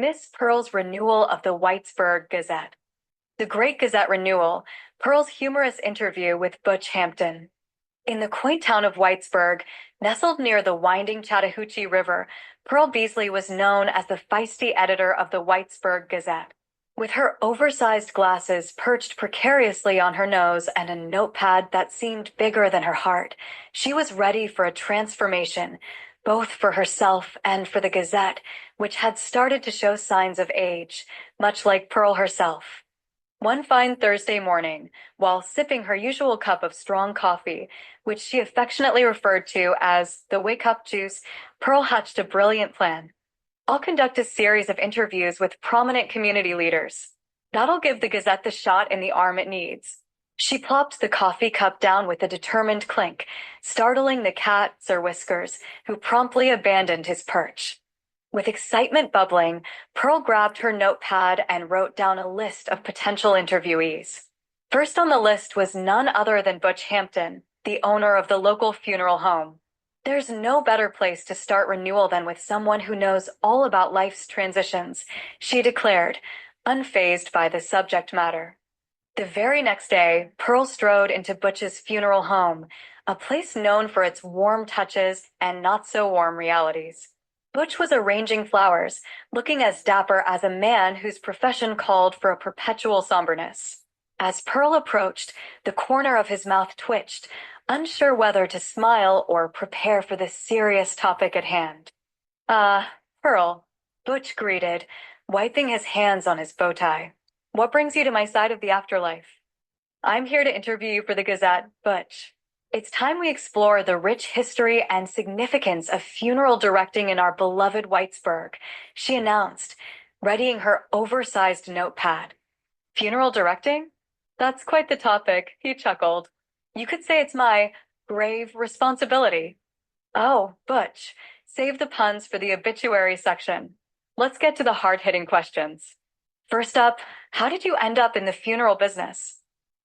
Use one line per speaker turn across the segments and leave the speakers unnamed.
Miss Pearl's renewal of the Whitesburg Gazette. The Great Gazette Renewal, Pearl's humorous interview with Butch Hampton. In the quaint town of Whitesburg, nestled near the winding Chattahoochee River, Pearl Beasley was known as the feisty editor of the Whitesburg Gazette. With her oversized glasses perched precariously on her nose and a notepad that seemed bigger than her heart, she was ready for a transformation, both for herself and for the Gazette, which had started to show signs of age, much like Pearl herself. One fine Thursday morning, while sipping her usual cup of strong coffee, which she affectionately referred to as the wake-up juice, Pearl hatched a brilliant plan. I'll conduct a series of interviews with prominent community leaders. That'll give the Gazette the shot in the arm it needs. She plopped the coffee cup down with a determined clink, startling the cat, Sir Whiskers, who promptly abandoned his perch. With excitement bubbling, Pearl grabbed her notepad and wrote down a list of potential interviewees. First on the list was none other than Butch Hampton, the owner of the local funeral home. There's no better place to start renewal than with someone who knows all about life's transitions, she declared, unfazed by the subject matter. The very next day, Pearl strode into Butch's funeral home, a place known for its warm touches and not-so-warm realities. Butch was arranging flowers, looking as dapper as a man whose profession called for a perpetual somberness. As Pearl approached, the corner of his mouth twitched, unsure whether to smile or prepare for the serious topic at hand. Pearl, Butch greeted, wiping his hands on his bow tie. What brings you to my side of the afterlife? I'm here to interview you for the Gazette, Butch. It's time we explore the rich history and significance of funeral directing in our beloved Whitesburg, she announced, readying her oversized notepad. Funeral directing? That's quite the topic, he chuckled. You could say it's my grave responsibility. Oh, Butch, save the puns for the obituary section. Let's get to the hard-hitting questions. First up, how did you end up in the funeral business?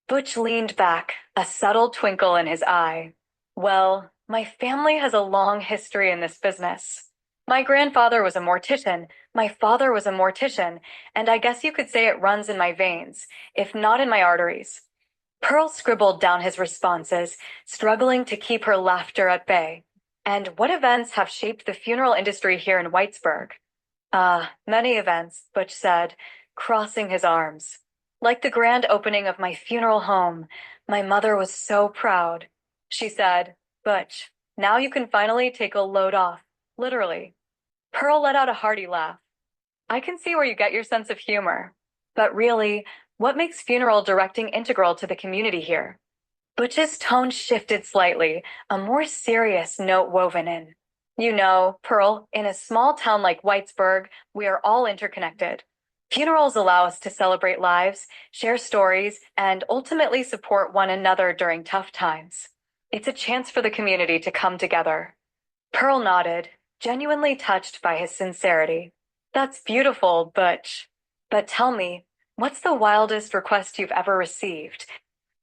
Butch leaned back, a subtle twinkle in his eye. Well, my family has a long history in this business. My grandfather was a mortician, my father was a mortician, and I guess you could say it runs in my veins, if not in my arteries. Pearl scribbled down his responses, struggling to keep her laughter at bay. And what events have shaped the funeral industry here in Whitesburg? Many events, Butch said, crossing his arms. Like the grand opening of my funeral home, my mother was so proud. She said, Butch, now you can finally take a load off, literally. Pearl let out a hearty laugh. I can see where you get your sense of humor. But really, what makes funeral directing integral to the community here? Butch's tone shifted slightly, a more serious note woven in. You know, Pearl, in a small town like Whitesburg, we are all interconnected. Funerals allow us to celebrate lives, share stories, and ultimately support one another during tough times. It's a chance for the community to come together. Pearl nodded, genuinely touched by his sincerity. That's beautiful, Butch. But tell me, what's the wildest request you've ever received?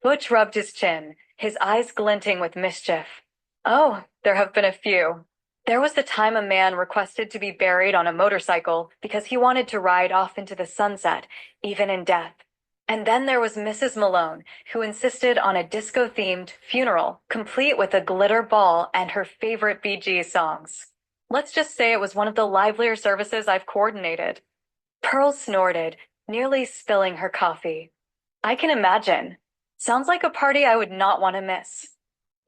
Butch rubbed his chin, his eyes glinting with mischief. Oh, there have been a few. There was the time a man requested to be buried on a motorcycle because he wanted to ride off into the sunset, even in death. And then there was Mrs. Malone, who insisted on a disco-themed funeral, complete with a glitter ball and her favorite Bee Gees songs. Let's just say it was one of the livelier services I've coordinated. Pearl snorted, nearly spilling her coffee. I can imagine. Sounds like a party I would not want to miss.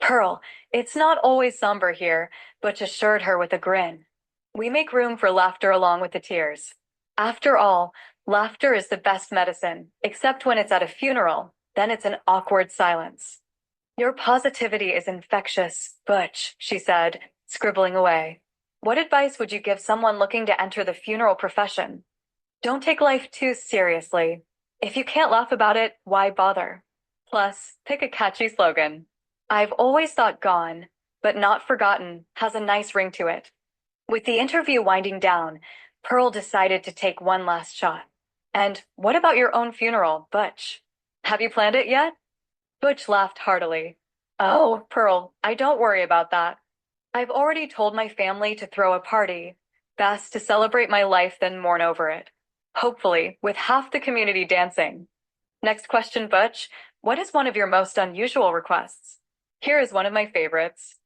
Pearl, it's not always somber here, Butch assured her with a grin. We make room for laughter along with the tears. After all, laughter is the best medicine, except when it's at a funeral. Then it's an awkward silence. Your positivity is infectious, Butch, she said, scribbling away. What advice would you give someone looking to enter the funeral profession? Don't take life too seriously. If you can't laugh about it, why bother? Plus, pick a catchy slogan. I've always thought gone, but not forgotten has a nice ring to it. With the interview winding down, Pearl decided to take one last shot. And what about your own funeral, Butch? Have you planned it yet? Butch laughed heartily. Oh, Pearl, I don't worry about that. I've already told my family to throw a party. Best to celebrate my life than mourn over it. Hopefully, with half the community dancing. Next question, Butch. What is one of your most unusual requests? Here is one of my favorites.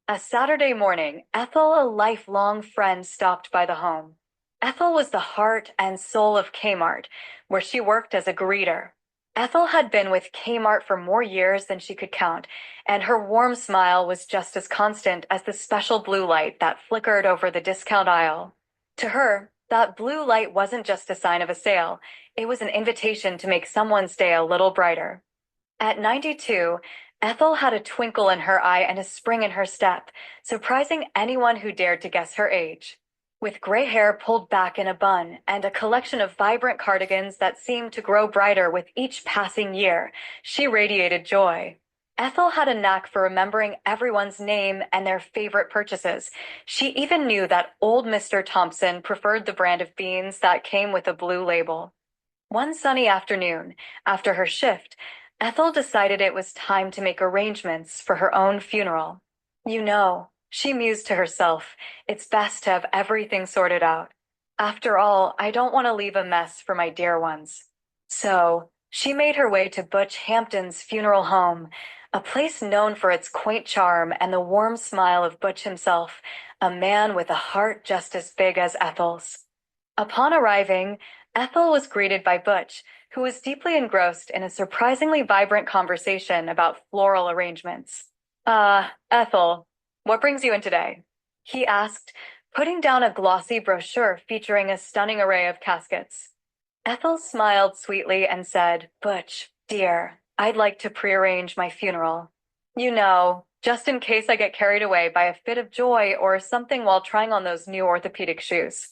A Saturday morning, Ethel, a lifelong friend, stopped by the home. Ethel was the heart and soul of Kmart, where she worked as a greeter. Ethel had been with Kmart for more years than she could count, and her warm smile was just as constant as the special blue light that flickered over the discount aisle. To her, that blue light wasn't just a sign of a sale, it was an invitation to make someone's day a little brighter. At 92, Ethel had a twinkle in her eye and a spring in her step, surprising anyone who dared to guess her age. With gray hair pulled back in a bun and a collection of vibrant cardigans that seemed to grow brighter with each passing year, she radiated joy. Ethel had a knack for remembering everyone's name and their favorite purchases. She even knew that old Mr. Thompson preferred the brand of beans that came with a blue label. One sunny afternoon, after her shift, Ethel decided it was time to make arrangements for her own funeral. You know, she mused to herself, it's best to have everything sorted out. After all, I don't want to leave a mess for my dear ones. So, she made her way to Butch Hampton's funeral home, a place known for its quaint charm and the warm smile of Butch himself, a man with a heart just as big as Ethel's. Upon arriving, Ethel was greeted by Butch, who was deeply engrossed in a surprisingly vibrant conversation about floral arrangements. Ethel, what brings you in today? He asked, putting down a glossy brochure featuring a stunning array of caskets. Ethel smiled sweetly and said, Butch, dear, I'd like to prearrange my funeral. You know, just in case I get carried away by a fit of joy or something while trying on those new orthopedic shoes.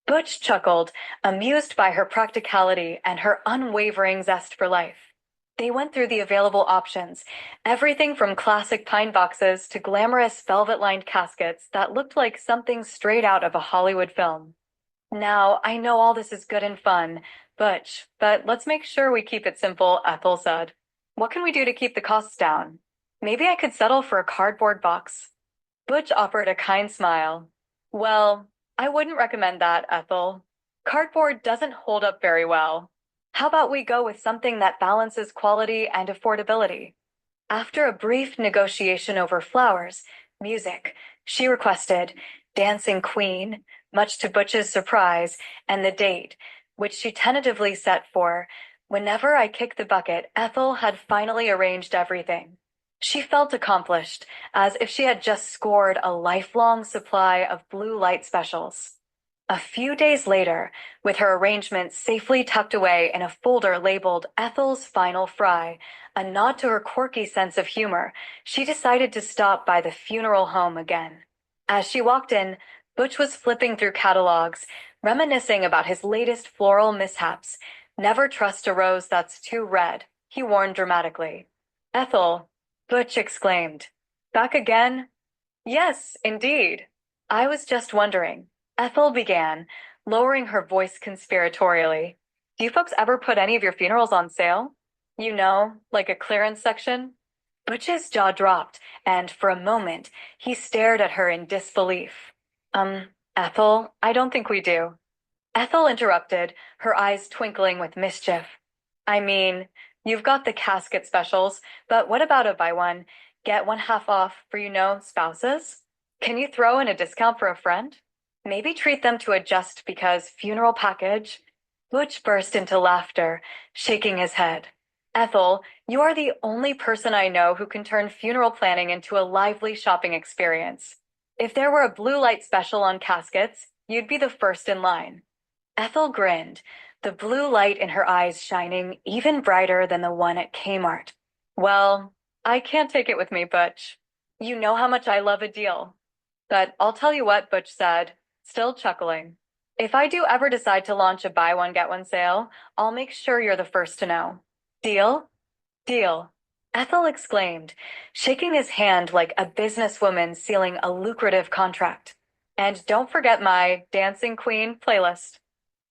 Butch chuckled, amused by her practicality and her unwavering zest for life. They went through the available options, everything from classic pine boxes to glamorous velvet-lined caskets that looked like something straight out of a Hollywood film. Now, I know all this is good and fun, Butch, but let's make sure we keep it simple, Ethel said. What can we do to keep the costs down? Maybe I could settle for a cardboard box. Butch offered a kind smile. Well, I wouldn't recommend that, Ethel. Cardboard doesn't hold up very well. How about we go with something that balances quality and affordability? After a brief negotiation over flowers, music, she requested Dancing Queen, much to Butch's surprise, and the date, which she tentatively set for whenever I kick the bucket. Ethel had finally arranged everything. She felt accomplished, as if she had just scored a lifelong supply of blue light specials. A few days later, with her arrangements safely tucked away in a folder labeled Ethel's Final Fry, a nod to her quirky sense of humor, she decided to stop by the funeral home again. As she walked in, Butch was flipping through catalogs, reminiscing about his latest floral mishaps. Never trust a rose that's too red, he warned dramatically. Ethel, Butch exclaimed. Back again? Yes, indeed. I was just wondering. Ethel began, lowering her voice conspiratorially. Do you folks ever put any of your funerals on sale? You know, like a clearance section? Butch's jaw dropped, and for a moment, he stared at her in disbelief. Ethel, I don't think we do. Ethel interrupted, her eyes twinkling with mischief. I mean, you've got the casket specials, but what about a buy one, get one half off for, spouses? Can you throw in a discount for a friend? Maybe treat them to a just because funeral package? Butch burst into laughter, shaking his head. Ethel, you are the only person I know who can turn funeral planning into a lively shopping experience. If there were a blue light special on caskets, you'd be the first in line. Ethel grinned, the blue light in her eyes shining even brighter than the one at Kmart. Well, I can't take it with me, Butch. You know how much I love a deal. But I'll tell you what, Butch said, still chuckling. If I do ever decide to launch a buy one, get one sale, I'll make sure you're the first to know. Deal? Deal. Ethel exclaimed, shaking his hand like a businesswoman sealing a lucrative contract. And don't forget my Dancing Queen playlist.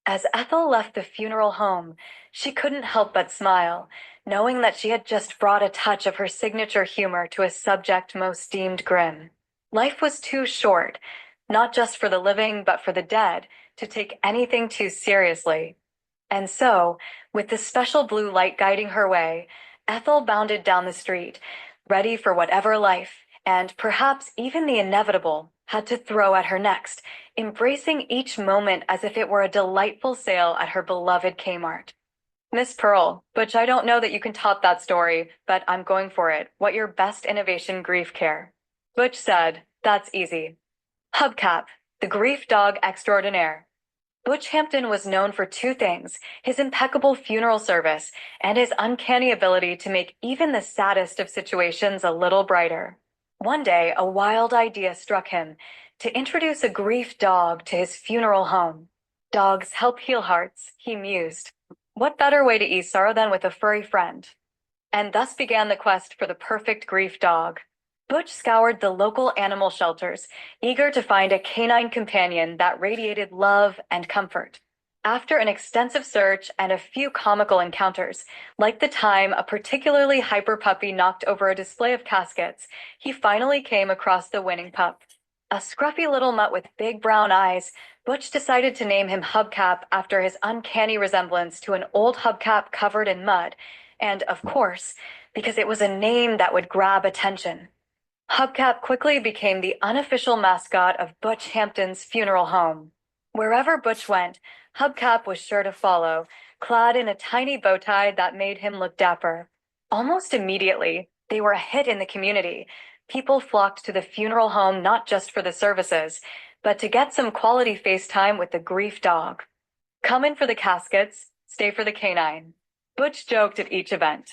As Ethel left the funeral home, she couldn't help but smile, knowing that she had just brought a touch of her signature humor to a subject most deemed grim. Life was too short. not just for the living, but for the dead, to take anything too seriously. And so, with the special blue light guiding her way, Ethel bounded down the street, ready for whatever life, and perhaps even the inevitable, had to throw at her next, embracing each moment as if it were a delightful sale at her beloved Kmart. Miss Pearl, Butch, I don't know that you can top that story, but I'm going for it. What your best innovation grief care? Butch said, that's easy. Hubcap, the grief dog extraordinaire. Butch Hampton was known for two things, his impeccable funeral service and his uncanny ability to make even the saddest of situations a little brighter. One day, a wild idea struck him to introduce a grief dog to his funeral home. Dogs help heal hearts, he mused. What better way to ease sorrow than with a furry friend? And thus began the quest for the perfect grief dog. Butch scoured the local animal shelters, eager to find a canine companion that radiated love and comfort. After an extensive search and a few comical encounters, like the time a particularly hyper puppy knocked over a display of caskets, he finally came across the winning pup. A scruffy little mutt with big brown eyes, Butch decided to name him Hubcap after his uncanny resemblance to an old hubcap covered in mud, and, of course, because it was a name that would grab attention. Hubcap quickly became the unofficial mascot of Butch Hampton's funeral home. Wherever Butch went, Hubcap was sure to follow, clad in a tiny bow tie that made him look dapper. Almost immediately, they were a hit in the community. People flocked to the funeral home not just for the services, but to get some quality face time with the grief dog. Come in for the caskets, stay for the canine. Butch joked at each event.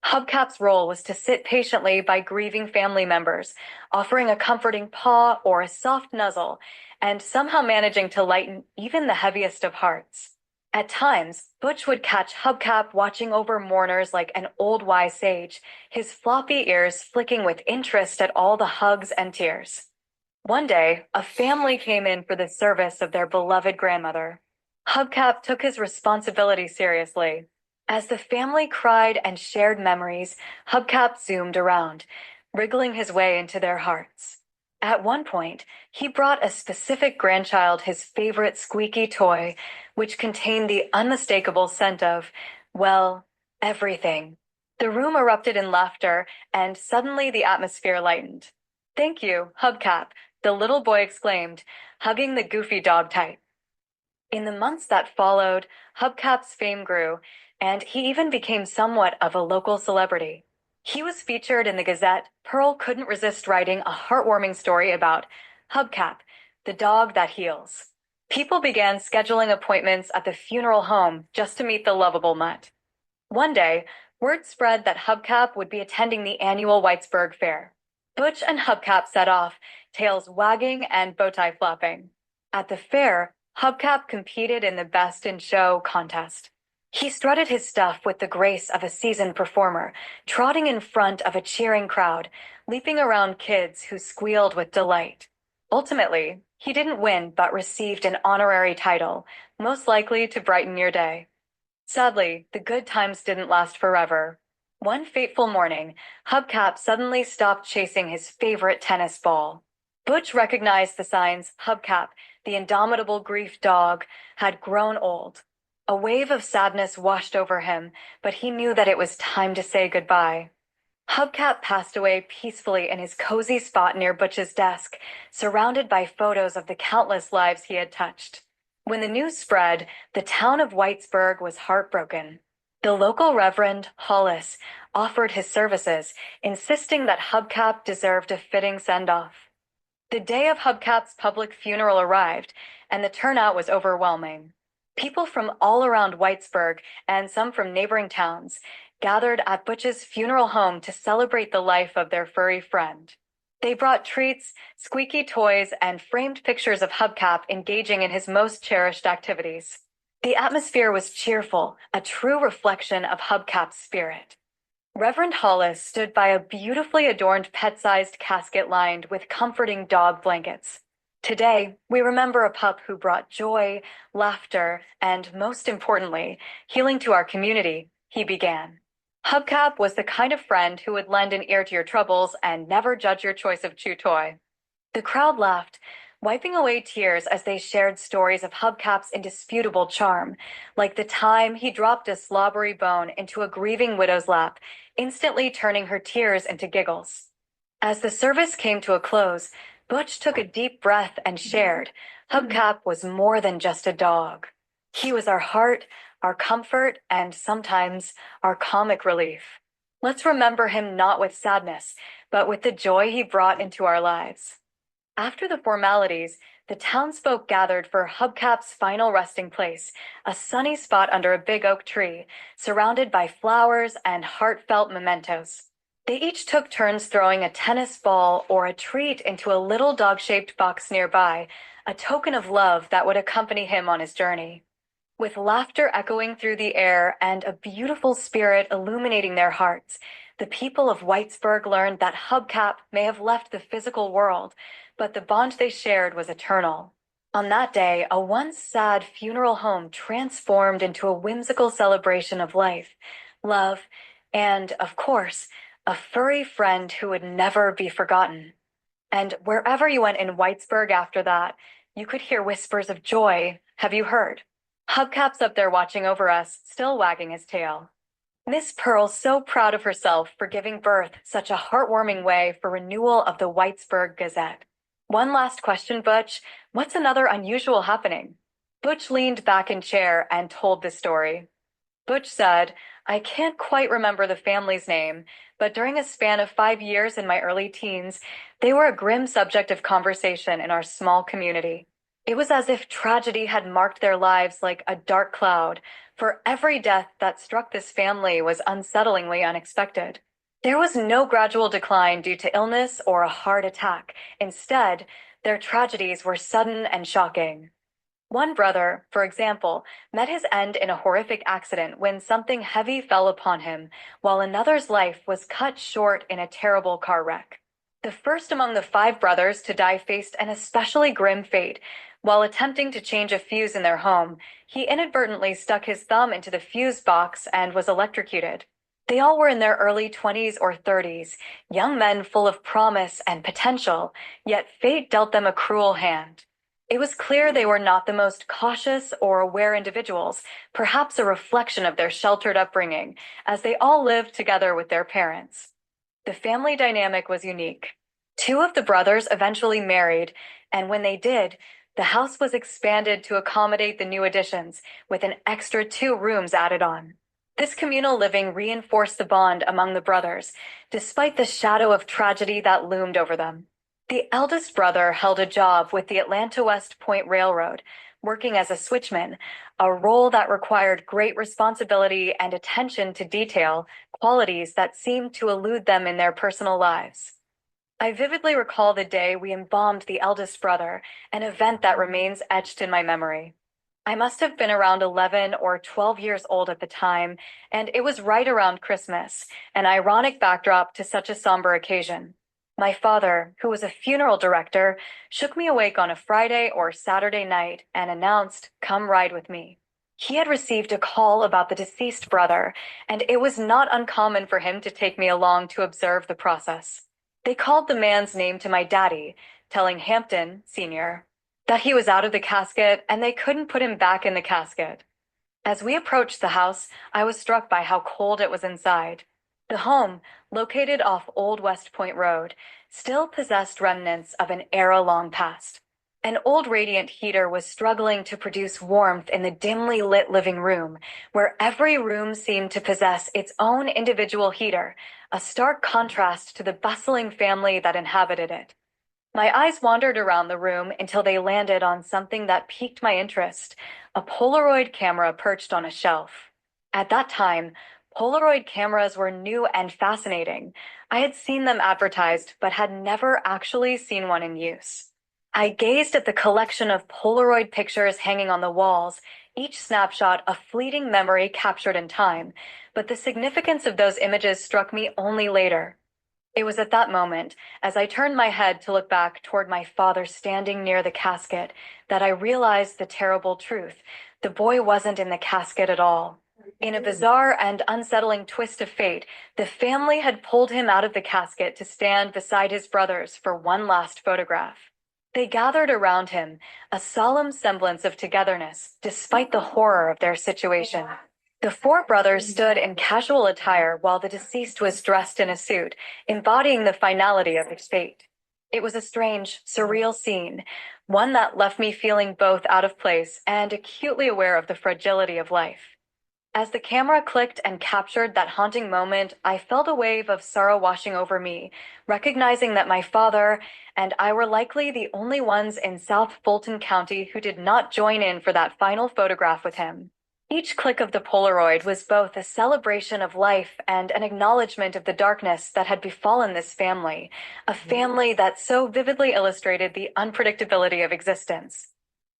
Hubcap's role was to sit patiently by grieving family members, offering a comforting paw or a soft nuzzle, and somehow managing to lighten even the heaviest of hearts. At times, Butch would catch Hubcap watching over mourners like an old wise sage, his floppy ears flicking with interest at all the hugs and tears. One day, a family came in for the service of their beloved grandmother. Hubcap took his responsibility seriously. As the family cried and shared memories, Hubcap zoomed around, wriggling his way into their hearts. At one point, he brought a specific grandchild his favorite squeaky toy, which contained the unmistakable scent of, well, everything. The room erupted in laughter, and suddenly the atmosphere lightened. Thank you, Hubcap, the little boy exclaimed, hugging the goofy dog tight. In the months that followed, Hubcap's fame grew, and he even became somewhat of a local celebrity. He was featured in the Gazette. Pearl couldn't resist writing a heartwarming story about Hubcap, the dog that heals. People began scheduling appointments at the funeral home just to meet the lovable mutt. One day, word spread that Hubcap would be attending the annual WHITESBURG fair. Butch and Hubcap set off, tails wagging and bow tie flapping. At the fair, Hubcap competed in the Best in Show contest. He strutted his stuff with the grace of a seasoned performer, trotting in front of a cheering crowd, leaping around kids who squealed with delight. Ultimately, he didn't win but received an honorary title, most likely to brighten your day. Sadly, the good times didn't last forever. One fateful morning, Hubcap suddenly stopped chasing his favorite tennis ball. Butch recognized the signs. Hubcap, the indomitable grief dog, had grown old. A wave of sadness washed over him, but he knew that it was time to say goodbye. Hubcap passed away peacefully in his cozy spot near Butch's desk, surrounded by photos of the countless lives he had touched. When the news spread, the town of Whitesburg was heartbroken. The local Reverend Hollis offered his services, insisting that Hubcap deserved a fitting send-off. The day of Hubcap's public funeral arrived, and the turnout was overwhelming. People from all around Whitesburg, and some from neighboring towns, gathered at Butch's funeral home to celebrate the life of their furry friend. They brought treats, squeaky toys, and framed pictures of Hubcap engaging in his most cherished activities. The atmosphere was cheerful, a true reflection of Hubcap's spirit. Reverend Hollis stood by a beautifully adorned pet-sized casket lined with comforting dog blankets. Today, we remember a pup who brought joy, laughter, and, most importantly, healing to our community, he began. Hubcap was the kind of friend who would lend an ear to your troubles and never judge your choice of chew toy. The crowd laughed, wiping away tears as they shared stories of Hubcap's indisputable charm, like the time he dropped a slobbery bone into a grieving widow's lap, instantly turning her tears into giggles. As the service came to a close, Butch took a deep breath and shared, Hubcap was more than just a dog. He was our heart, our comfort, and sometimes our comic relief. Let's remember him not with sadness, but with the joy he brought into our lives. After the formalities, the townsfolk gathered for Hubcap's final resting place, a sunny spot under a big oak tree, surrounded by flowers and heartfelt mementos. They each took turns throwing a tennis ball or a treat into a little dog-shaped box nearby, a token of love that would accompany him on his journey. With laughter echoing through the air and a beautiful spirit illuminating their hearts, the people of Whitesburg learned that Hubcap may have left the physical world, but the bond they shared was eternal. On that day, a once sad funeral home transformed into a whimsical celebration of life, love, and, of course, a furry friend who would never be forgotten. And wherever you went in Whitesburg after that, you could hear whispers of joy. Have you heard? Hubcap's up there watching over us, still wagging his tail. Miss Pearl's so proud of herself for giving birth such a heartwarming way for renewal of the Whitesburg Gazette. One last question, Butch. What's another unusual happening? Butch leaned back in chair and told the story. Butch said, I can't quite remember the family's name, but during a span of 5 years in my early teens, they were a grim subject of conversation in our small community. It was as if tragedy had marked their lives like a dark cloud, for every death that struck this family was unsettlingly unexpected. There was no gradual decline due to illness or a heart attack. Instead, their tragedies were sudden and shocking. One brother, for example, met his end in a horrific accident when something heavy fell upon him, while another's life was cut short in a terrible car wreck. The first among the 5 brothers to die faced an especially grim fate. While attempting to change a fuse in their home, he inadvertently stuck his thumb into the fuse box and was electrocuted. They all were in their early 20s or 30s, young men full of promise and potential, yet fate dealt them a cruel hand. It was clear they were not the most cautious or aware individuals, perhaps a reflection of their sheltered upbringing, as they all lived together with their parents. The family dynamic was unique. 2 of the brothers eventually married, and when they did, the house was expanded to accommodate the new additions, with an extra 2 rooms added on. This communal living reinforced the bond among the brothers, despite the shadow of tragedy that loomed over them. The eldest brother held a job with the Atlanta West Point Railroad, working as a switchman, a role that required great responsibility and attention to detail, qualities that seemed to elude them in their personal lives. I vividly recall the day we embalmed the eldest brother, an event that remains etched in my memory. I must have been around 11 or 12 years old at the time, and it was right around Christmas, an ironic backdrop to such a somber occasion. My father, who was a funeral director, shook me awake on a Friday or Saturday night and announced, "Come ride with me." He had received a call about the deceased brother, and it was not uncommon for him to take me along to observe the process. They called the man's name to my daddy, telling Hampton, Sr., that he was out of the casket and they couldn't put him back in the casket. As we approached the house, I was struck by how cold it was inside. The home, located off Old West Point Road, still possessed remnants of an era long past. An old radiant heater was struggling to produce warmth in the dimly lit living room, where every room seemed to possess its own individual heater, a stark contrast to the bustling family that inhabited it. My eyes wandered around the room until they landed on something that piqued my interest, a Polaroid camera perched on a shelf. At that time, Polaroid cameras were new and fascinating. I had seen them advertised, but had never actually seen one in use. I gazed at the collection of Polaroid pictures hanging on the walls, each snapshot a fleeting memory captured in time, but the significance of those images struck me only later. It was at that moment, as I turned my head to look back toward my father standing near the casket, that I realized the terrible truth. The boy wasn't in the casket at all. In a bizarre and unsettling twist of fate, the family had pulled him out of the casket to stand beside his brothers for one last photograph. They gathered around him, a solemn semblance of togetherness, despite the horror of their situation. The four brothers stood in casual attire while the deceased was dressed in a suit, embodying the finality of his fate. It was a strange, surreal scene, one that left me feeling both out of place and acutely aware of the fragility of life. As the camera clicked and captured that haunting moment, I felt a wave of sorrow washing over me, recognizing that my father and I were likely the only ones in South Fulton County who did not join in for that final photograph with him. Each click of the Polaroid was both a celebration of life and an acknowledgement of the darkness that had befallen this family, a family that so vividly illustrated the unpredictability of existence.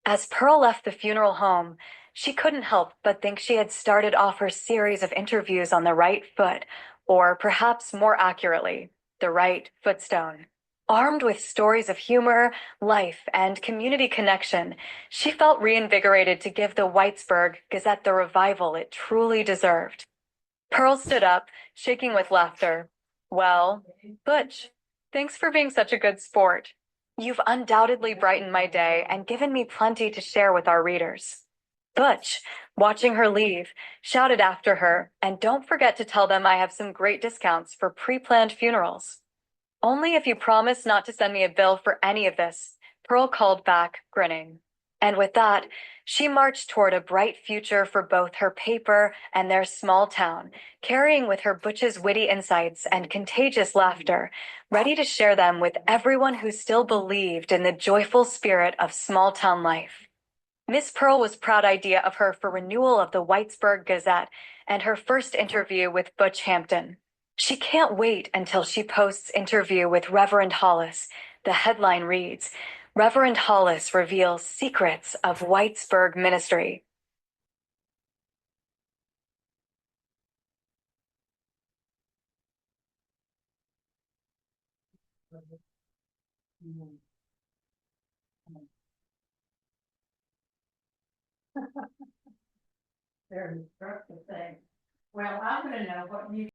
As Pearl left the funeral home, she couldn't help but think she had started off her series of interviews on the right foot, or perhaps more accurately, the right footstone. Armed with stories of humor, life, and community connection, she felt reinvigorated to give the Whitesburg Gazette the revival it truly deserved. Pearl stood up, shaking with laughter. Well, Butch, thanks for being such a good sport. You've undoubtedly brightened my day and given me plenty to share with our readers. Butch, watching her leave, shouted after her, and don't forget to tell them I have some great discounts for pre-planned funerals. Only if you promise not to send me a bill for any of this, Pearl called back, grinning. And with that, she marched toward a bright future for both her paper and their small town, carrying with her Butch's witty insights and contagious laughter, ready to share them with everyone who still believed in the joyful spirit of small town life. Miss Pearl was proud idea of her for renewal of the Whitesburg Gazette and her first interview with Butch Hampton. She can't wait until she posts interview with Reverend Hollis. The headline reads, Reverend Hollis reveals secrets of Whitesburg ministry. Very instructive thing. Well, I'm going to know what you